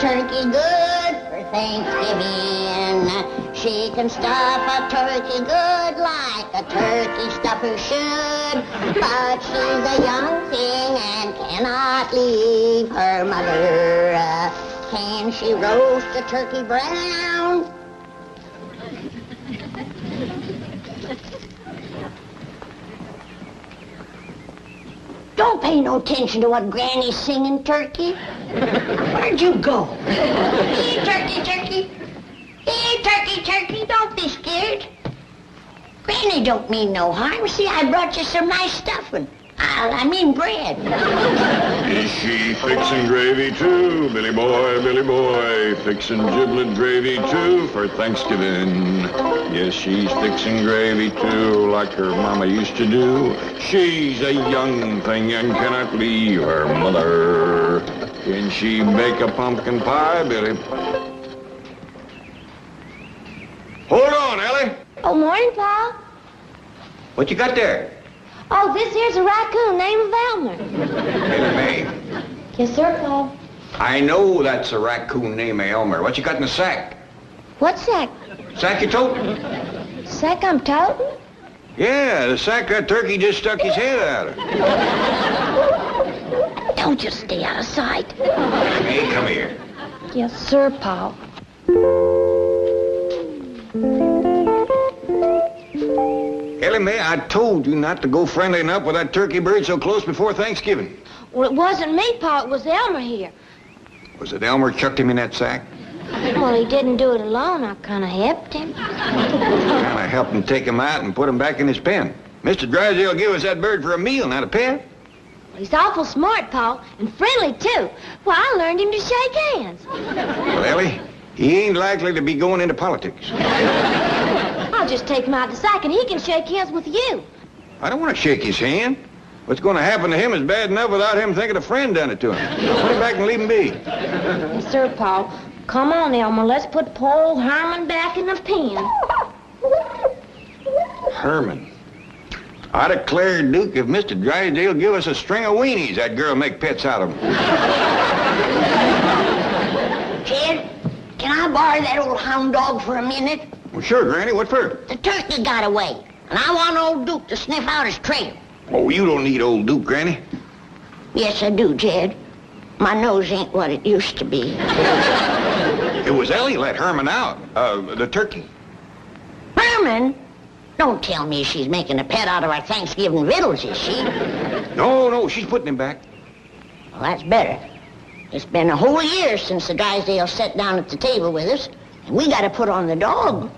turkey good for Thanksgiving. She can stuff a turkey good like a turkey stuffer should. But she's a young thing and cannot leave her mother. Can she roast a turkey brown? Don't pay no attention to what Granny's singing, Turkey. Where'd you go? Here, Turkey, Turkey. Here, Turkey, Turkey. Don't be scared. Granny don't mean no harm. See, I brought you some nice stuffing. I mean bread. Is she fixing gravy too, Billy boy, fixing giblet gravy too for Thanksgiving? Yes, she's fixing gravy too, like her mama used to do. She's a young thing and cannot leave her mother. Can she bake a pumpkin pie, Billy? Hold on, Ellie. Oh, morning, Pa. What you got there? Oh, this here's a raccoon named Elmer. Ellie Mae, Yes, sir, Pa. I know that's a raccoon named Elmer. What you got in the sack? What sack? Sack you toting? Sack I'm toting? Yeah, the sack that turkey just stuck his head out of. Don't just stay out of sight. Hey, come here. Yes, sir, Pa. Ellie Mae, I told you not to go friendlying up with that turkey bird so close before Thanksgiving. Well, it wasn't me, Pa. It was Elmer here. Was it Elmer chucked him in that sack? Well, he didn't do it alone. I kind of helped him. Kind of helped him take him out and put him back in his pen. Mr. Drysdale gave us that bird for a meal, not a pet. He's awful smart, Pa, and friendly, too. Well, I learned him to shake hands. Well, Ellie, he ain't likely to be going into politics. I'll just take him out of the sack, and he can shake hands with you. I don't want to shake his hand. What's going to happen to him is bad enough without him thinking a friend done it to him. Put him back and leave him be. Yes, sir, Pa. Come on, Elmer. Let's put poor old Herman back in the pen. Herman. I declare, Duke, if Mr. Drysdale give us a string of weenies, that girl make pets out of them. Jed, can I borrow that old hound dog for a minute? Well, sure, Granny. What for? The turkey got away, and I want old Duke to sniff out his trail. Oh, you don't need old Duke, Granny. Yes, I do, Jed. My nose ain't what it used to be. It was Ellie let Herman out. The turkey. Herman? Don't tell me she's making a pet out of our Thanksgiving victuals, is she? No, she's putting him back. Well, that's better. It's been a whole year since the Drysdale sat down at the table with us, and we got to put on the dog.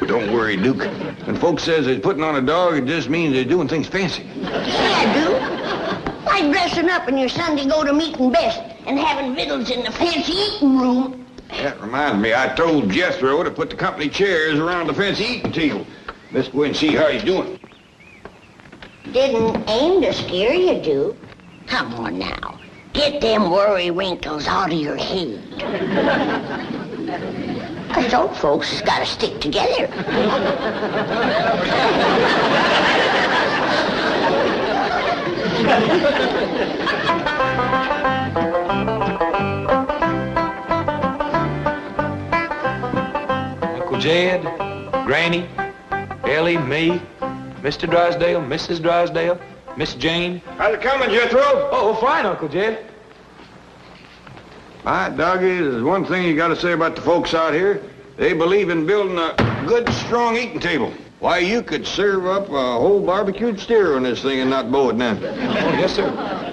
Don't worry, Duke. When folks says they're putting on a dog, it just means they're doing things fancy. Yeah, I do. Like dressing up in your Sunday go-to-meeting best and having victuals in the fancy eating room. That reminds me, I told Jethro to put the company chairs around the fancy eating table. Let's go and see how he's doing. Didn't aim to scare you, Duke. Come on now. Get them worry wrinkles out of your head. Us old folks has got to stick together. Uncle Jed, Granny, Ellie, me, Mr. Drysdale, Mrs. Drysdale, Miss Jane. How's it coming, Jethro? Oh, fine, Uncle Jed. My doggy, there's one thing you got to say about the folks out here. They believe in building a good, strong eating table. Why, you could serve up a whole barbecued steer on this thing and not bow it down. Oh, yes, sir.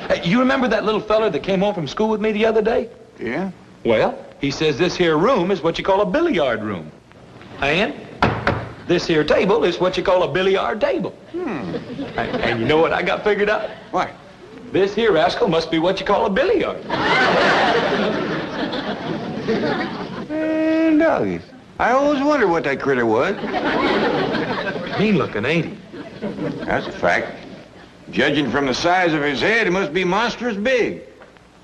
Hey, you remember that little feller that came home from school with me the other day? Yeah? Well, he says this here room is what you call a billiard room. And this here table is what you call a billiard table. And you know what I got figured out? What? This here rascal must be what you call a billiard. Man, doggy. I always wondered what that critter was. Mean looking, ain't he? That's a fact. Judging from the size of his head, he must be monstrous big.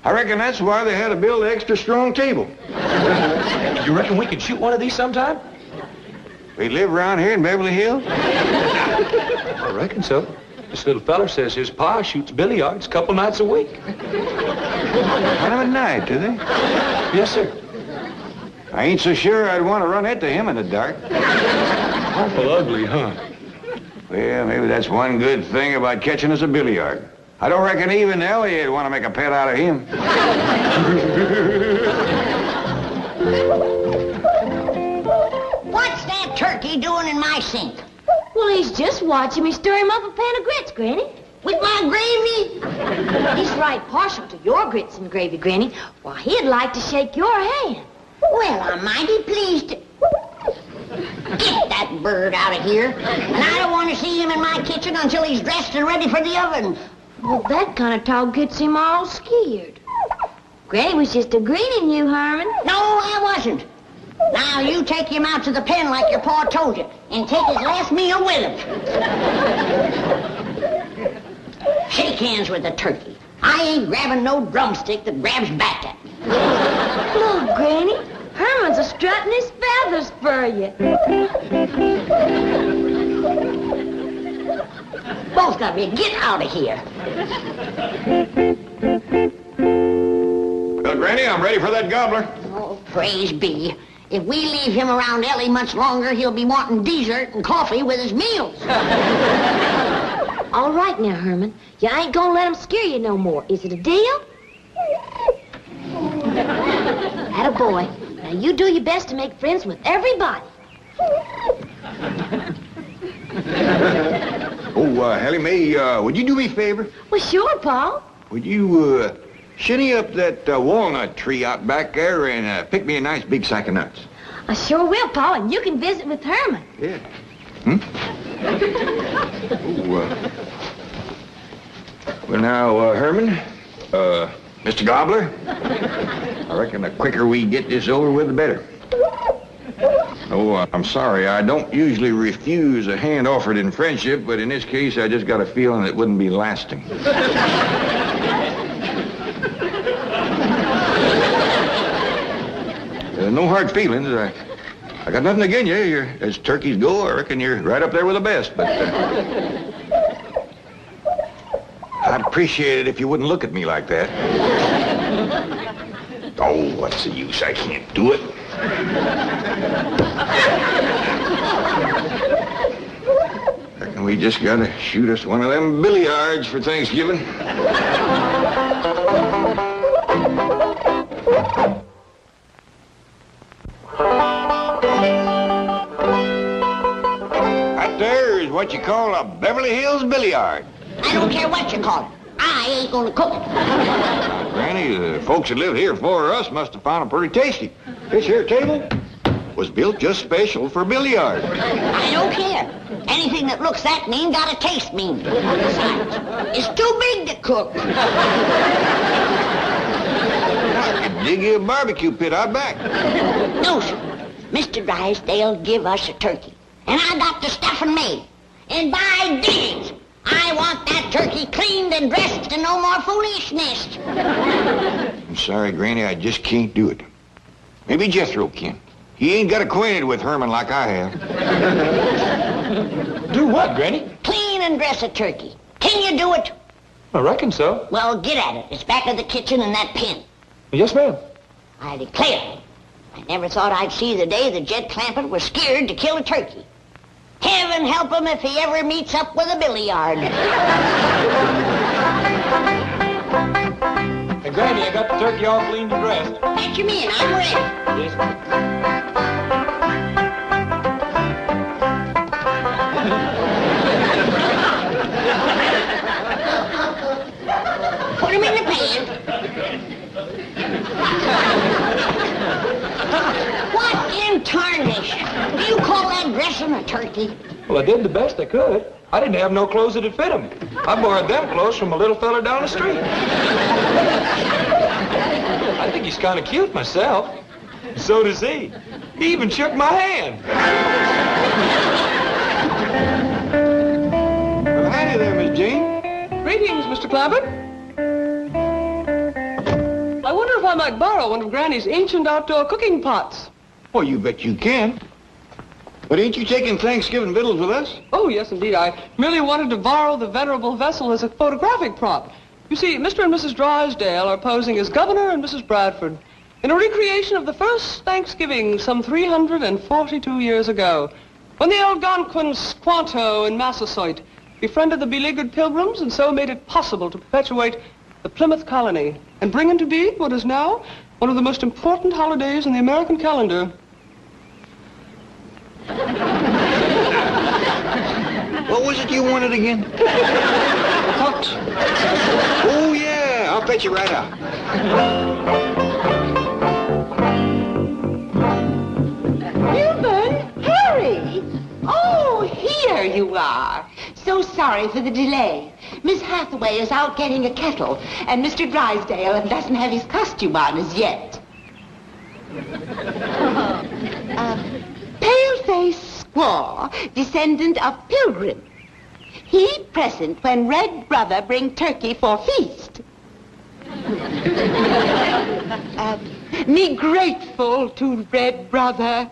I reckon that's why they had to build an extra strong table. You reckon we could shoot one of these sometime? We live around here in Beverly Hills? I reckon so. This little feller says his pa shoots billiards a couple nights a week. Kind of a night, do they? Yes, sir. I ain't so sure I'd want to run into him in the dark. Awful ugly, huh? Well, maybe that's one good thing about catching us a billiard. I don't reckon even Elliot'd want to make a pet out of him. What's that turkey doing in my sink? Well, he's just watching me stir him up a pan of grits, Granny. With my gravy? He's right partial to your grits and gravy, Granny. Why, he'd like to shake your hand. Well, I'm mighty pleased to... Get that bird out of here. And I don't want to see him in my kitchen until he's dressed and ready for the oven. Well, that kind of talk gets him all scared. Granny was just agreeing you, Herman. No, I wasn't. Now, you take him out to the pen like your pa told you, and take his last meal with him. Shake hands with the turkey. I ain't grabbing no drumstick that grabs back at me. Look, Granny, Herman's a strutting his feathers for you. Both of you, get out of here. Well, Granny, I'm ready for that gobbler. Oh, praise be. If we leave him around Ellie much longer, he'll be wanting dessert and coffee with his meals. All right now, Herman. You ain't gonna let him scare you no more. Is it a deal? Attaboy. Now you do your best to make friends with everybody. Oh, Hallie Mae, would you do me a favor? Well, sure, Pa. Would you, shinny up that walnut tree out back there and pick me a nice big sack of nuts? I sure will, Pa, and you can visit with Herman. Yeah. Hmm? Oh, well, now, Herman, Mr. Gobbler, I reckon the quicker we get this over with, the better. Oh, I'm sorry. I don't usually refuse a hand offered in friendship, but in this case, I just got a feeling it wouldn't be lasting. No hard feelings. I got nothing against you. You're, as turkeys go, I reckon you're right up there with the best, but... I'd appreciate it if you wouldn't look at me like that. Oh, what's the use? I can't do it. Reckon we just gotta shoot us one of them billiards for Thanksgiving. That there is what you call a Beverly Hills billiard. I don't care what you call it. I ain't gonna cook it. Granny, the folks that live here before us must have found it pretty tasty. This here table was built just special for billiard. I don't care. Anything that looks that mean gotta taste mean. Besides, it's too big to cook. I could dig you a barbecue pit out back. No, sir. Mr. Drysdale give us a turkey. And I got the stuffing made. And by digs, I want that turkey cleaned and dressed and no more foolishness. I'm sorry, Granny, I just can't do it. Maybe Jethro can. He ain't got acquainted with Herman like I have. Do what, Granny? Clean and dress a turkey. Can you do it? I reckon so. Well, get at it. It's back of the kitchen in that pen. Yes, ma'am. I declare, I never thought I'd see the day that Jed Clampett was scared to kill a turkey. Heaven help him if he ever meets up with a billiard. Hey, Granny, I got the turkey all cleaned and dressed. Patch him in. I'm ready. Yes, ma'am. Put him in the pan. What in tarnish? Do you call that dressing a turkey? Well, I did the best I could. I didn't have no clothes that'd fit him. I borrowed them clothes from a little fella down the street. I think he's kind of cute myself. So does he. He even shook my hand. Well, howdy there, Miss Jane. Greetings, Mr. Clampett. I wonder if I might borrow one of Granny's ancient outdoor cooking pots. Oh, you bet you can. But ain't you taking Thanksgiving victuals with us? Oh, yes, indeed. I merely wanted to borrow the venerable vessel as a photographic prop. You see, Mr. and Mrs. Drysdale are posing as Governor and Mrs. Bradford in a recreation of the first Thanksgiving some 342 years ago, when the Algonquin Squanto in Massasoit befriended the beleaguered Pilgrims and so made it possible to perpetuate the Plymouth colony and bring into being what is now one of the most important holidays in the American calendar. What was it you wanted again? What? Oh, yeah. I'll fetch you right out. Milburn, Harry! Oh, here you are. So sorry for the delay. Miss Hathaway is out getting a kettle, and Mr. Drysdale doesn't have his costume on as yet. Pale-faced squaw, descendant of Pilgrim. He present when Red Brother bring turkey for feast. Me grateful to Red Brother.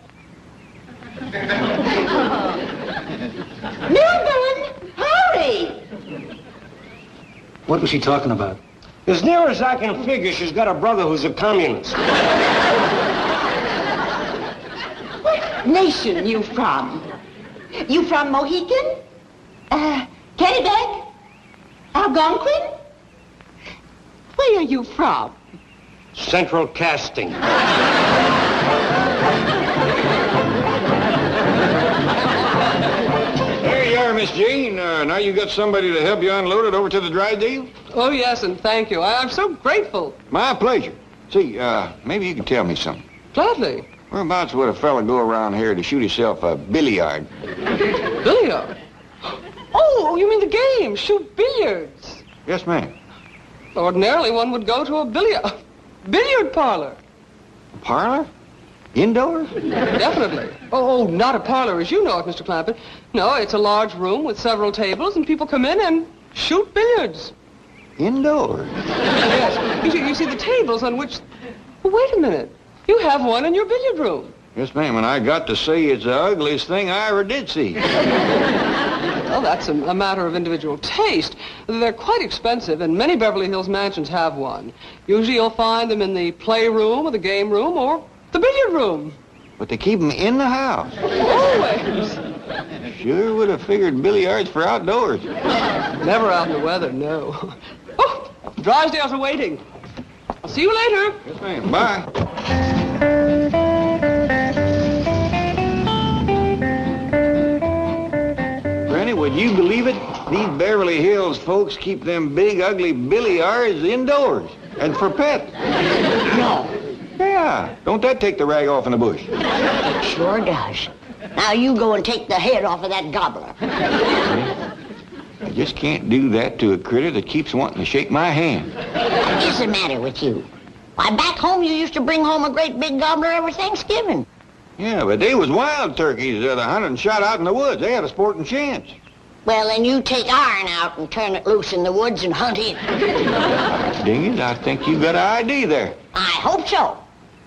Milburn, hurry! What was she talking about? As near as I can figure, she's got a brother who's a communist. What nation you from? You from Mohican? Kennebec? Algonquin? Where are you from? Central Casting. There you are, Miss Jean. Now you got somebody to help you unload it over to the Drysdale? Oh, yes, and thank you. I'm so grateful. My pleasure. See, maybe you can tell me something. Gladly. Whereabouts would a fella go around here to shoot himself a billiard? Billiard? Oh, you mean the game, shoot billiards. Yes, ma'am. Ordinarily, one would go to a billiard parlor. A parlor? Indoors? Definitely. Oh, not a parlor as you know it, Mr. Clampett. No, it's a large room with several tables, and people come in and shoot billiards. Indoors? Yes. You see the tables on which... Oh, wait a minute. You have one in your billiard room. Yes, ma'am, and I got to say it's the ugliest thing I ever did see. Well, that's a matter of individual taste. They're quite expensive, and many Beverly Hills mansions have one. Usually you'll find them in the playroom or the game room or the billiard room. But they keep them in the house. Always. Sure would have figured billiards for outdoors. Never out in the weather, no. Oh, Drysdale's are waiting. I'll see you later. Yes, ma'am. Bye. Granny, would you believe it? These Beverly Hills folks keep them big, ugly billiards indoors and for pets. No. Yeah. Don't that take the rag off in the bush? It sure does. Now you go and take the head off of that gobbler. I just can't do that to a critter that keeps wanting to shake my hand. What is the matter with you? Why, back home you used to bring home a great big gobbler every Thanksgiving. Yeah, but they was wild turkeys that hunted and shot out in the woods. They had a sporting chance. Well, then you take iron out and turn it loose in the woods and hunt it. Ding it, I think you got an idea there. I hope so.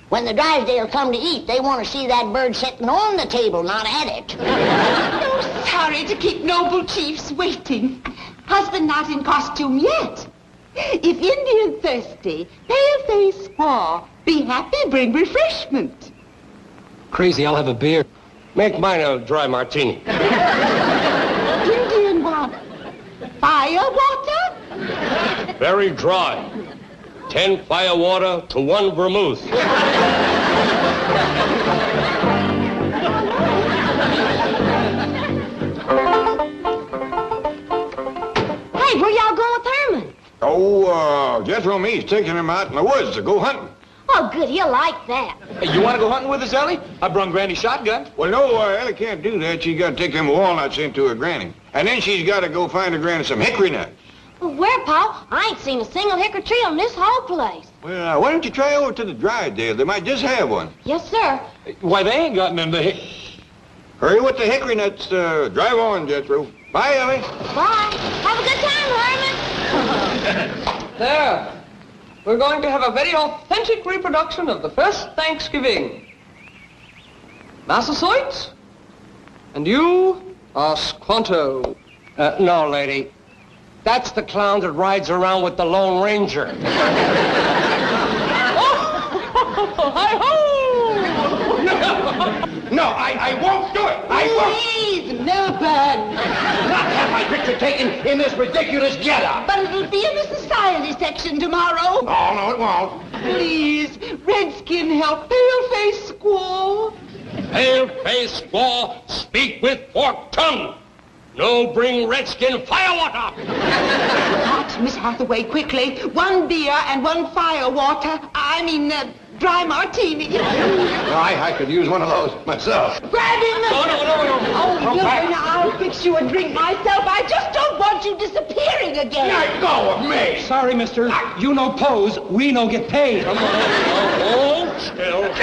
When the Drysdale come to eat, they want to see that bird sitting on the table, not at it. Oh, sorry to keep noble chiefs waiting. Husband not in costume yet. If Indian thirsty, pale-faced squaw, be happy, bring refreshment. Crazy, I'll have a beer. Make mine a dry martini. Indian what? Fire water? Very dry. 10 fire water to 1 vermouth. Hey, where y'all going with Herman? Oh, Jethro and me's taking him out in the woods to go hunting. Oh, good, he'll like that. Hey, you want to go hunting with us, Ellie? I brung Granny's shotgun. Well, no, Ellie can't do that. She's got to take them walnuts into her granny. And then she's got to go find her granny some hickory nuts. Well, where, Pa? I ain't seen a single hickory tree on this whole place. Well, why don't you try over to the Drysdale? They might just have one. Yes, sir. Why, they ain't got none to... Hurry with the hickory nuts. Drive on, Jethro. Bye, Ellie. Bye. Have a good time, Herman. There. We're going to have a very authentic reproduction of the first Thanksgiving. Massasoit? And you are Squanto. No, lady. That's the clown that rides around with the Lone Ranger. Hi-ho! No, I won't do it. I won't. Please, Milburn. Not have my picture taken in this ridiculous getup. But it'll be in the society section tomorrow. Oh, no, it won't. Please, Redskin, help Paleface Squaw. Pale-faced squaw, speak with forked tongue. No bring Redskin firewater. Hot, Miss Hathaway, quickly. 1 beer and 1 firewater. Dry martini. I could use one of those myself. Grab him! No. Oh, Milburn, I'll fix you a drink myself. I just don't want you disappearing again. Let go of me. Sorry, mister. You no pose, we no get paid. Come on, hold still.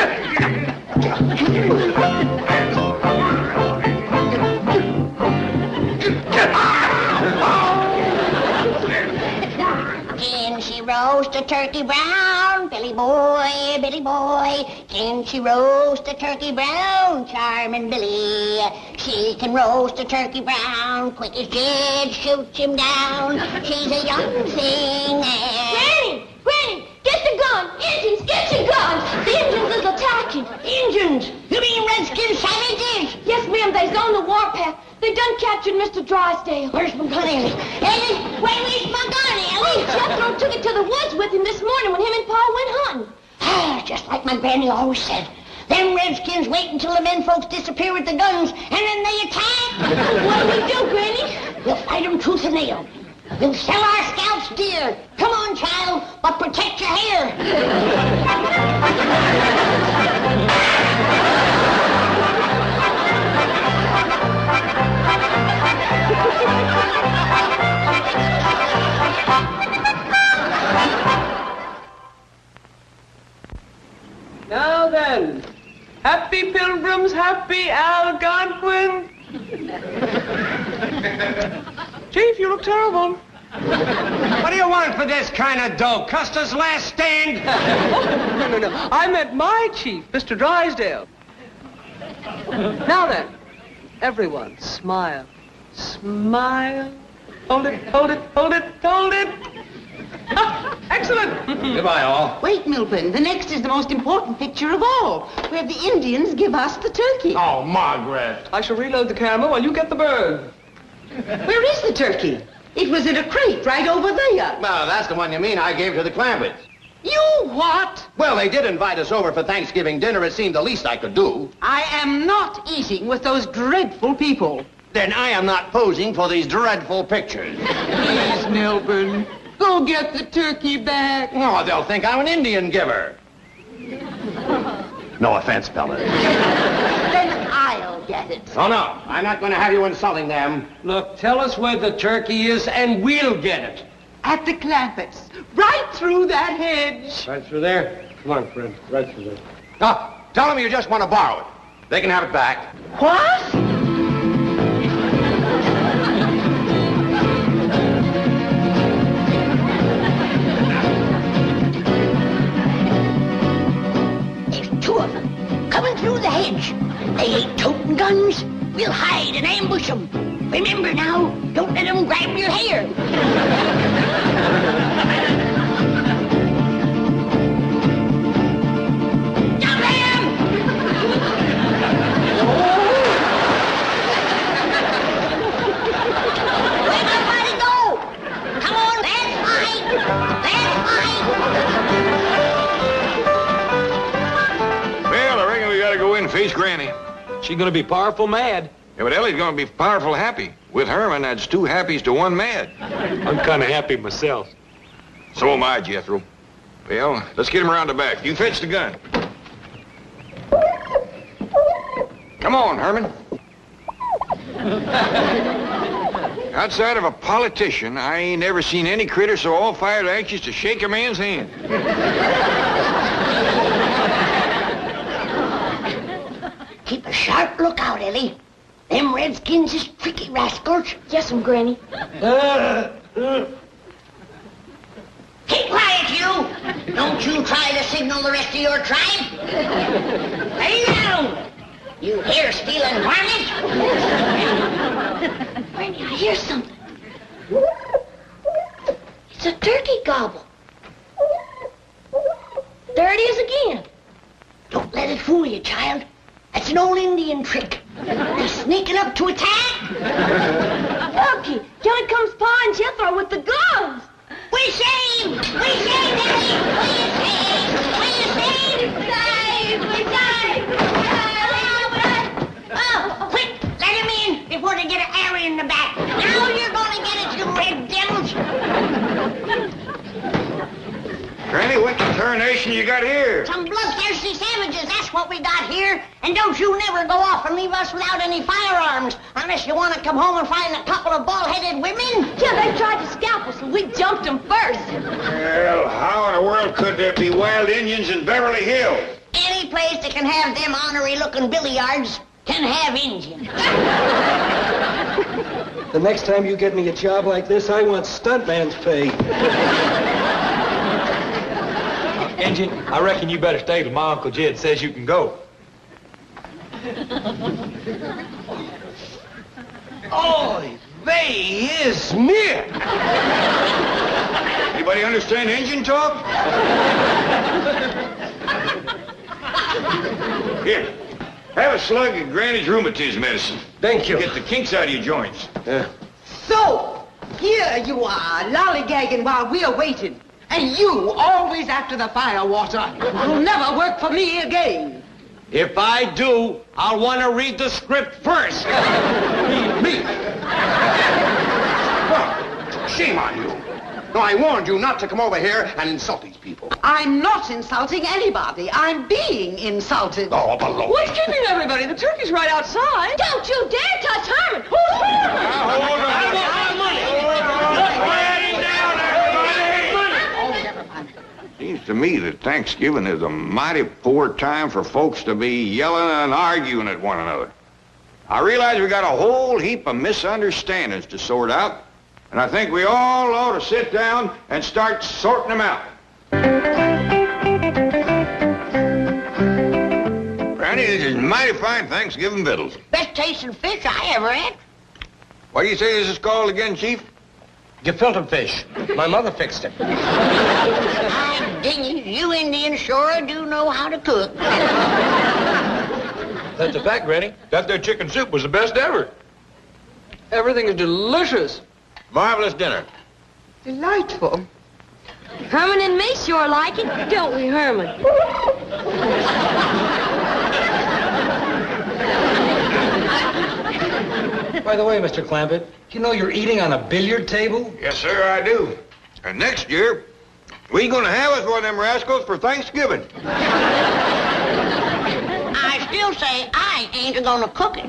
Can she roast a turkey brown, Billy boy, Billy boy? Can she roast a turkey brown, charming Billy? She can roast a turkey brown, quick as Jed shoots him down. She's a young thing. Granny, get the gun. Indians, get your guns. The Indians is attacking. Injuns! You mean Redskin savages? Yes, ma'am, they's on the warpath. They done captured Mr. Drysdale. Where's my gun, Ellie? Ellie, where's my gun, Ellie? Jethro took it to the woods with him this morning when him and Pa went hunting. Ah, just like my granny always said. Them Redskins wait until the men folks disappear with the guns, and then they attack. What do we do, Granny? We'll fight them tooth and nail. We'll sell our scalps dear. Come on, child, but protect your hair. Now then, happy pilgrims, happy Algonquin. Chief, you look terrible. What do you want for this kind of dough? Custer's last stand? No. I meant my chief, Mr. Drysdale. Now then, everyone, smile. Smile. Hold it. Excellent. Goodbye, all. Wait, Milburn. The next is the most important picture of all, where the Indians give us the turkey. Oh, Margaret. I shall reload the camera while you get the bird. Where is the turkey? It was in a crate right over there. Well, that's the one you mean I gave to the Clampetts. You what? Well, they did invite us over for Thanksgiving dinner. It seemed the least I could do. I am not eating with those dreadful people. Then I am not posing for these dreadful pictures. Please, Milburn, go get the turkey back. Oh, they'll think I'm an Indian giver. No offense, fellas. Then I'll get it. Oh, no. I'm not going to have you insulting them. Look, tell us where the turkey is and we'll get it. At the Clampetts, right through that hedge. Right through there? Come on, friend. Right through there. No, tell them you just want to borrow it. They can have it back. What? There's 2 of them coming through the hedge. They ain't toting guns. We'll hide and ambush them. Remember now, don't let them grab your hair. Jump him! Where'd my body go? Come on, let's fight! Let's fight! Well, I reckon we got to go in and face Granny. She's gonna be powerful mad. Yeah, but Ellie's going to be powerful happy. With Herman, that's 2 happies to 1 mad. I'm kind of happy myself. So am I, Jethro. Well, let's get him around the back. You fetch the gun. Come on, Herman. Outside of a politician, I ain't never seen any critter so all-fired anxious to shake a man's hand. Keep a sharp lookout, Ellie. Them Redskins is tricky rascals. Yes'm, Granny. Keep quiet, you! Don't you try to signal the rest of your tribe. Lay down! You hair-stealing varmint! Granny, I hear something. It's a turkey gobble. There it is again. Don't let it fool you, child. That's an old Indian trick. They're sneaking up to attack. Turkey, here comes Pa and Jethro with the guns. We saved! We saved, Daddy! We saved! We saved! We saved! Oh, quick! Let him in before they get an arrow in the back. Now you're gonna get it, you red devils! Granny, what tarnation you got here? Some bloodthirsty savages, that's what we got here. And don't you never go off and leave us without any firearms, unless you want to come home and find a couple of bald-headed women. Yeah, they tried to scalp us and we jumped them first. Well, how in the world could there be wild Indians in Beverly Hills? Any place that can have them ornery-looking billiards can have Indians. The next time you get me a job like this, I want stuntman's pay. Injun, I reckon you better stay till my Uncle Jed says you can go. Oy vey is me! Anybody understand Indian talk? Here, have a slug of Granny's rheumatism medicine. Thank you. Get the kinks out of your joints. So, here you are, lollygagging while we're waiting. And you, always after the firewater. You'll never work for me again. If I do, I'll want to read the script first. Me? Well, shame on you. No, I warned you not to come over here and insult these people. I'm not insulting anybody. I'm being insulted. Oh, below. What's keeping everybody? The turkey's right outside. Don't you dare touch Herman. Seems to me that Thanksgiving is a mighty poor time for folks to be yelling and arguing at one another. I realize we got a whole heap of misunderstandings to sort out, and I think we all ought to sit down and start sorting them out. Granny, this is mighty fine Thanksgiving victuals. Best tasting fish I ever had. What do you say this is called again, Chief? Gefilte fish. My mother fixed it. I'm dingy. You Indians sure do know how to cook. That's a fact, Granny. That there chicken soup was the best ever. Everything is delicious. Marvelous dinner. Delightful. Herman and me sure like it, don't we, Herman? By the way, Mr. Clampett, you know you're eating on a billiard table? Yes, sir, I do. And next year, we gonna have us one of them rascals for Thanksgiving. I still say I ain't gonna cook it.